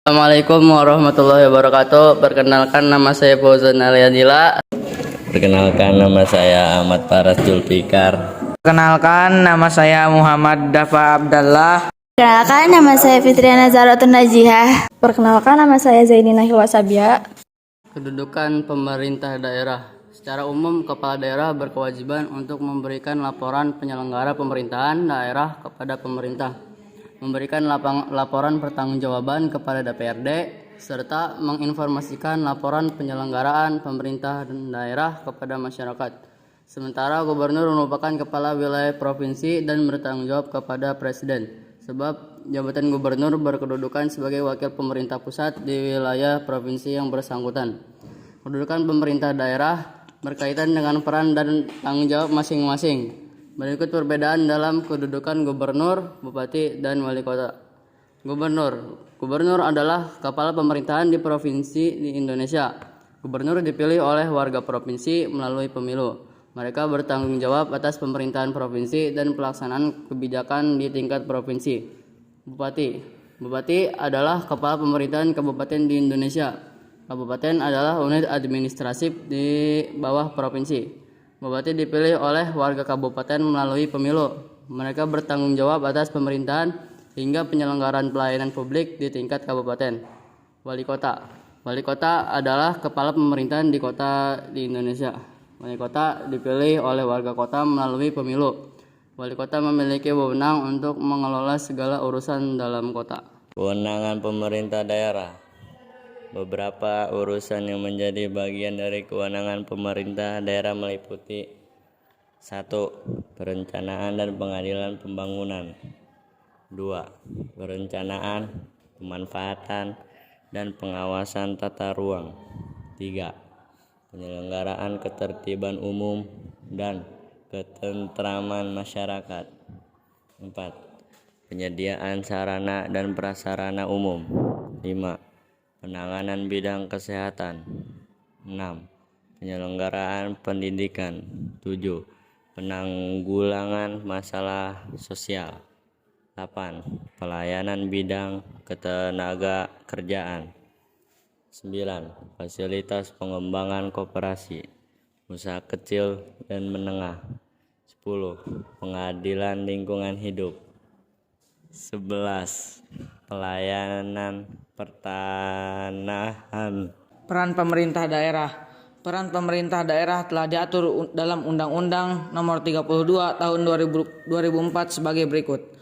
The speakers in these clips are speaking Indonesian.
Assalamualaikum warahmatullahi wabarakatuh. Perkenalkan nama saya Fauzan Aliadila. Perkenalkan nama saya Ahmad Faras Zulfikar. Perkenalkan nama saya Muhammad Dafa Abdallah. Perkenalkan nama saya Fitriana Zaratun Najihah. Perkenalkan nama saya Zainina Hilwasabia. Kedudukan pemerintah daerah. Secara umum, kepala daerah berkewajiban untuk memberikan laporan penyelenggaraan pemerintahan daerah kepada pemerintah, memberikan laporan pertanggungjawaban kepada DPRD, serta menginformasikan laporan penyelenggaraan pemerintah dan daerah kepada masyarakat. Sementara gubernur merupakan kepala wilayah provinsi dan bertanggung jawab kepada presiden, sebab jabatan gubernur berkedudukan sebagai wakil pemerintah pusat di wilayah provinsi yang bersangkutan. Kedudukan pemerintah daerah berkaitan dengan peran dan tanggung jawab masing-masing. Berikut perbedaan dalam kedudukan gubernur, bupati, dan wali kota. Gubernur adalah kepala pemerintahan di provinsi di Indonesia. Gubernur dipilih oleh warga provinsi melalui pemilu. Mereka bertanggung jawab atas pemerintahan provinsi dan pelaksanaan kebijakan di tingkat provinsi. Bupati adalah kepala pemerintahan kabupaten di Indonesia. Kabupaten adalah unit administratif di bawah provinsi. Bupati dipilih oleh warga kabupaten melalui pemilu. Mereka bertanggung jawab atas pemerintahan hingga penyelenggaraan pelayanan publik di tingkat kabupaten. Wali kota adalah kepala pemerintahan di kota di Indonesia. Wali kota dipilih oleh warga kota melalui pemilu. Wali kota memiliki wewenang untuk mengelola segala urusan dalam kota. Kewenangan pemerintah daerah. Beberapa urusan yang menjadi bagian dari kewenangan pemerintah daerah meliputi 1. Perencanaan dan pengadilan pembangunan. 2. Perencanaan, pemanfaatan, dan pengawasan tata ruang. 3. Penyelenggaraan ketertiban umum dan ketentraman masyarakat. 4. Penyediaan sarana dan prasarana umum. 5. Penanganan bidang kesehatan. 6. Penyelenggaraan pendidikan. 7. Penanggulangan masalah sosial. 8. Pelayanan bidang ketenaga kerjaan. 9. Fasilitas pengembangan koperasi, usaha kecil dan menengah. 10. Pengadilan lingkungan hidup. 11. Pelayanan pertanahan. Peran pemerintah daerah. Peran pemerintah daerah telah diatur dalam Undang-Undang Nomor 32 Tahun 2004 sebagai berikut.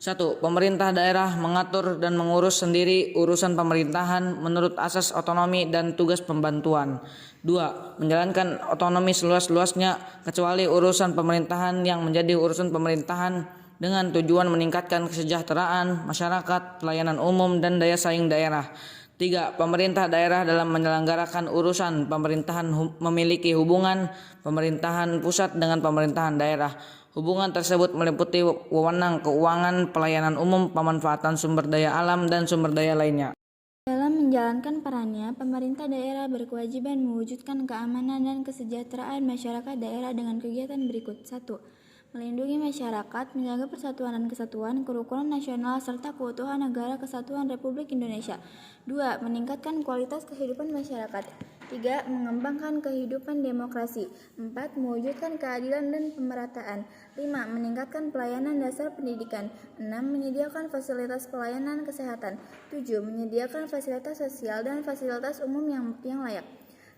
1. Pemerintah daerah mengatur dan mengurus sendiri urusan pemerintahan menurut asas otonomi dan tugas pembantuan. 2. Menjalankan otonomi seluas-luasnya kecuali urusan pemerintahan yang menjadi urusan pemerintahan dengan tujuan meningkatkan kesejahteraan masyarakat, pelayanan umum, dan daya saing daerah. 3. Pemerintah daerah dalam menyelenggarakan urusan pemerintahan memiliki hubungan pemerintahan pusat dengan pemerintahan daerah. Hubungan tersebut meliputi wewenang keuangan, pelayanan umum, pemanfaatan sumber daya alam, dan sumber daya lainnya. Dalam menjalankan perannya, pemerintah daerah berkewajiban mewujudkan keamanan dan kesejahteraan masyarakat daerah dengan kegiatan berikut. 1. Melindungi masyarakat, menjaga persatuan dan kesatuan, kerukunan nasional, serta keutuhan negara kesatuan Republik Indonesia. 2. Meningkatkan kualitas kehidupan masyarakat. 3. Mengembangkan kehidupan demokrasi. 4. Mewujudkan keadilan dan pemerataan. 5. Meningkatkan pelayanan dasar pendidikan. 6. Menyediakan fasilitas pelayanan kesehatan. 7. Menyediakan fasilitas sosial dan fasilitas umum yang layak.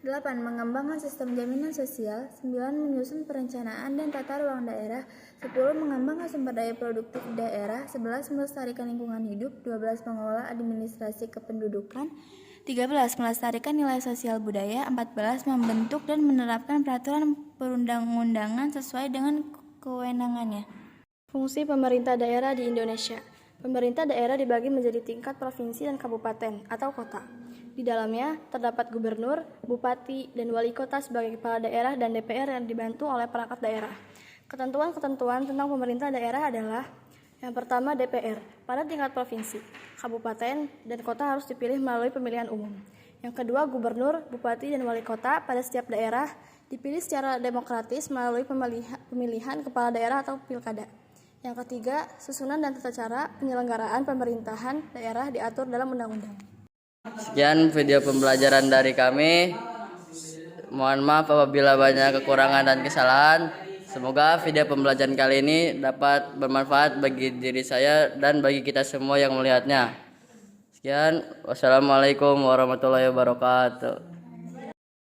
8. Mengembangkan sistem jaminan sosial. 9. Menyusun perencanaan dan tata ruang daerah. 10. Mengembangkan sumber daya produktif daerah. 11. Melestarikan lingkungan hidup. 12. Mengelola administrasi kependudukan. 13. Melestarikan nilai sosial budaya. 14. Membentuk dan menerapkan peraturan perundang-undangan sesuai dengan kewenangannya. Fungsi pemerintah daerah di Indonesia. Pemerintah daerah dibagi menjadi tingkat provinsi dan kabupaten atau kota. Di dalamnya terdapat gubernur, bupati, dan wali kota sebagai kepala daerah dan DPR yang dibantu oleh perangkat daerah. Ketentuan-ketentuan tentang pemerintah daerah adalah: yang pertama, DPR pada tingkat provinsi, kabupaten, dan kota harus dipilih melalui pemilihan umum. Yang kedua, gubernur, bupati, dan wali kota pada setiap daerah dipilih secara demokratis melalui pemilihan kepala daerah atau pilkada. Yang ketiga, susunan dan tata cara penyelenggaraan pemerintahan daerah diatur dalam undang-undang. Sekian video pembelajaran dari kami. Mohon maaf apabila banyak kekurangan dan kesalahan. Semoga video pembelajaran kali ini dapat bermanfaat bagi diri saya dan bagi kita semua yang melihatnya. Sekian, wassalamualaikum warahmatullahi wabarakatuh.